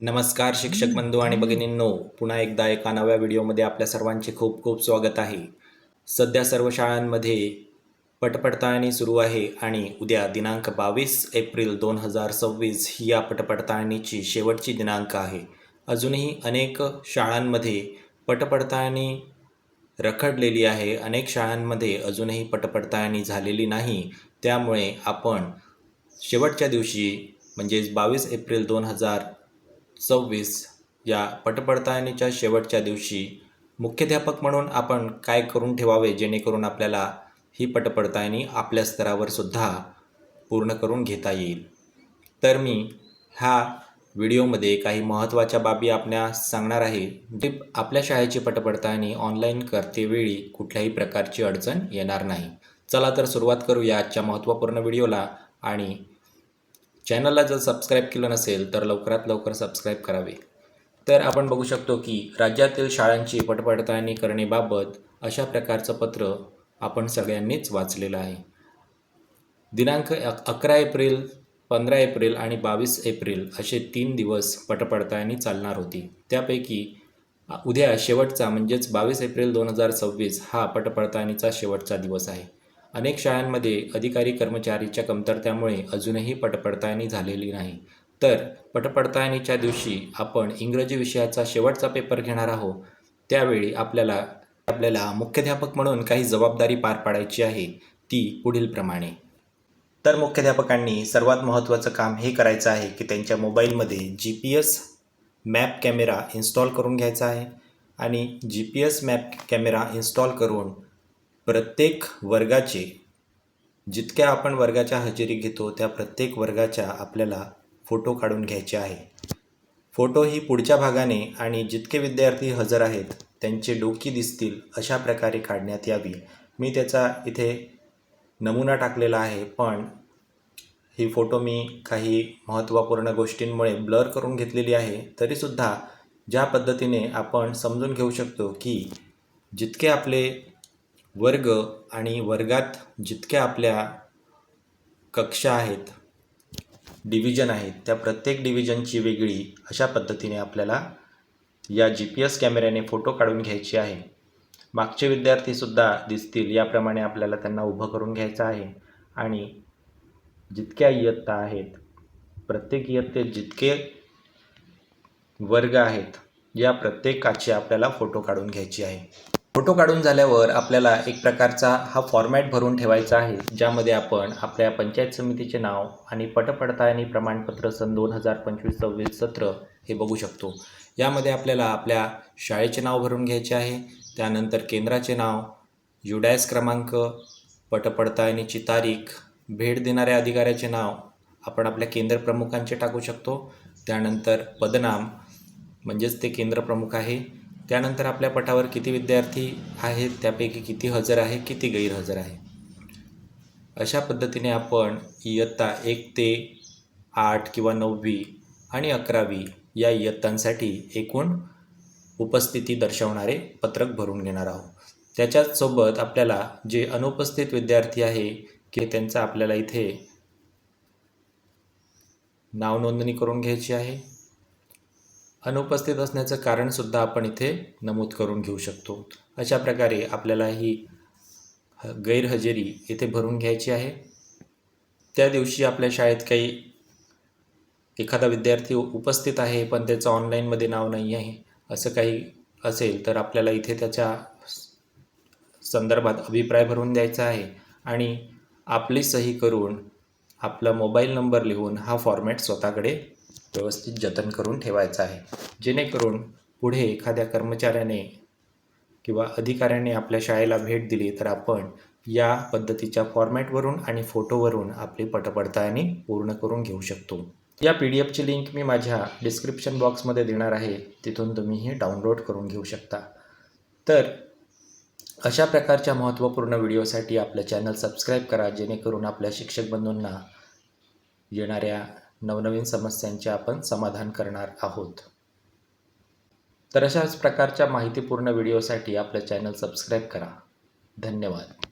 नमस्कार शिक्षक बंधू आणि भगिनींनो, पुन्हा एकदा एका नव्या व्हिडिओमध्ये आपल्या सर्वांचे खूप खूप स्वागत आहे. सध्या सर्व शाळांमध्ये पटपडताळणी सुरू आहे आणि उद्या दिनांक 22 एप्रिल 2026 ही या पटपडताळणीची शेवटची दिनांक आहे. अजूनही अनेक शाळांमध्ये पटपडताळणी रखडलेली आहे. अनेक शाळांमध्ये अजूनही पटपडताळणी झालेली नाही. त्यामुळे आपण शेवटच्या दिवशी म्हणजेच 22 एप्रिल 2026 या पटपडताळणीच्या शेवटच्या दिवशी मुख्याध्यापक म्हणून आपण काय करून ठेवावे जेणेकरून आपल्याला ही पटपडताळणी आपल्या स्तरावर सुद्धा पूर्ण करून घेता येईल. तर मी ह्या व्हिडिओमध्ये काही महत्त्वाच्या बाबी आपणास सांगणार आहे, जे आपल्या शाळेची पटपडताळणी ऑनलाईन करतेवेळी कुठल्याही प्रकारची अडचण येणार नाही. चला तर सुरुवात करूया आजच्या महत्त्वपूर्ण व्हिडिओला. आणि चॅनलला जर सबस्क्राईब केलं नसेल तर लवकरात लवकर सबस्क्राईब करावे. तर आपण बघू शकतो की राज्यातील शाळांची पटपडताळणी करण्याबाबत अशा प्रकारचं पत्र आपण सगळ्यांनीच वाचलेलं आहे. दिनांक 11 एप्रिल, 15 एप्रिल आणि 22 एप्रिल असे 3 दिवस पटपडताळणी चालणार होती. त्यापैकी उद्या शेवटचा म्हणजेच 22 एप्रिल 2026 हा पटपडताळणीचा शेवटचा दिवस आहे. अनेक शाळांमध्ये अधिकारी कर्मचारीच्या कमतरतेमुळे अजूनही पटपडताळणी झालेली नाही. तर पटपडताळणीच्या दिवशी आपण इंग्रजी विषयाचा शेवटचा पेपर घेणार आहोत. त्यावेळी आपल्याला मुख्याध्यापक म्हणून काही जबाबदारी पार पाडायची आहे, ती पुढीलप्रमाणे. तर मुख्याध्यापकांनी सर्वात महत्त्वाचं काम हे करायचं आहे की त्यांच्या मोबाईलमध्ये GPS मॅप कॅमेरा इन्स्टॉल करून घ्यायचा आहे. आणि GPS मॅप कॅमेरा इन्स्टॉल करून प्रत्येक वर्गाचे, जितक्या आपण वर्गाच्या हजेरी घेतो त्या प्रत्येक वर्गाच्या आपल्याला फोटो काढून घ्यायचे आहे. फोटो ही पुढच्या भागाने आणि जितके विद्यार्थी हजर आहेत त्यांचे डोकी दिसतील अशा प्रकारे काढण्यात यावी. मी त्याचा इथे नमुना टाकलेला आहे, पण ही फोटो मी काही महत्त्वपूर्ण गोष्टींमुळे ब्लर करून घेतलेली आहे. तरीसुद्धा ज्या पद्धतीने आपण समजून घेऊ शकतो की जितके आपले वर्ग आणि वर्गात जितक्या आपल्या कक्षा आहेत, डिव्हिजन आहेत, त्या प्रत्येक डिव्हिजनची वेगळी अशा पद्धतीने आपल्याला या GPS कॅमेऱ्याने फोटो काढून घ्यायचे आहे. मागचे विद्यार्थीसुद्धा दिसतील याप्रमाणे आपल्याला त्यांना उभं करून घ्यायचं आहे. आणि जितक्या इयत्ता आहेत, प्रत्येक इयत्तेत जितके वर्ग आहेत, या प्रत्येकाचे आपल्याला फोटो काढून घ्यायचे आहे. फोटो काढून झाल्यावर आपल्याला एक प्रकारचा हा फॉर्मॅट भरून ठेवायचा आहे, ज्यामध्ये आपण आपल्या पंचायत समितीचे नाव आणि पटपडताळणी प्रमाणपत्र सन 2025-26 सत्र हे बघू शकतो. यामध्ये आपल्याला आपल्या शाळेचे नाव भरून घ्यायचे आहे. त्यानंतर केंद्राचे नाव, UDAS क्रमांक, पटपडताळणीची तारीख, भेट देणाऱ्या अधिकाऱ्याचे नाव आपण आपल्या केंद्र प्रमुखांचे टाकू शकतो. त्यानंतर पदनाम म्हणजेच ते केंद्र प्रमुख आहे. त्यानंतर आपल्या पटावर किती विद्यार्थी आहेत, त्यापैकी किती हजर आहे, किती गैरहजर आहे. अशा पद्धतीने आपण इयत्ता 1 ते 8 किंवा 9वी आणि 11वी या इयत्तांसाठी एकूण उपस्थिती दर्शवणारे पत्रक भरून घेणार आहोत. त्याच्याच सोबत आपल्याला जे अनुपस्थित विद्यार्थी आहे की त्यांचा आपल्याला इथे नाव नोंदणी करून घ्यायची आहे. अनुपस्थित असण्याचं कारणसुद्धा आपण इथे नमूद करून घेऊ शकतो. अशा प्रकारे आपल्याला ही गैरहजेरी इथे भरून घ्यायची आहे. त्या दिवशी आपल्या शाळेत काही एखादा विद्यार्थी उपस्थित आहे पण त्याचं ऑनलाईनमध्ये नाव नाही आहे, असं काही असेल तर आपल्याला इथे त्याच्या संदर्भात अभिप्राय भरून द्यायचा आहे. आणि आपली सही करून आपला मोबाईल नंबर लिहून हा फॉर्मॅट स्वतःकडे व्यवस्थित जतन करून ठेवायचा आहे, जेणेकरून पुढे एखाद्या कर्मचाऱ्याने किंवा अधिकाऱ्याने आपल्या शाळेला भेट दिली तर आपण या पद्धतीच्या फॉर्मॅटवरून आणि फोटोवरून आपली पटपडताळणी पूर्ण करून घेऊ शकतो. या PDF ची लिंक मी माझ्या डिस्क्रिप्शन बॉक्समध्ये देणार आहे, तिथून तुम्ही हे डाउनलोड करून घेऊ शकता. तर अशा प्रकारच्या महत्त्वपूर्ण व्हिडिओसाठी आपलं चॅनल सबस्क्राईब करा, जेणेकरून आपल्या शिक्षक बंधूंना येणाऱ्या नवनवीन समस्यांचे आपण समाधान करणार आहोत. तर अशाच प्रकारच्या माहितीपूर्ण व्हिडिओसाठी आपलं चॅनल सबस्क्राईब करा. धन्यवाद.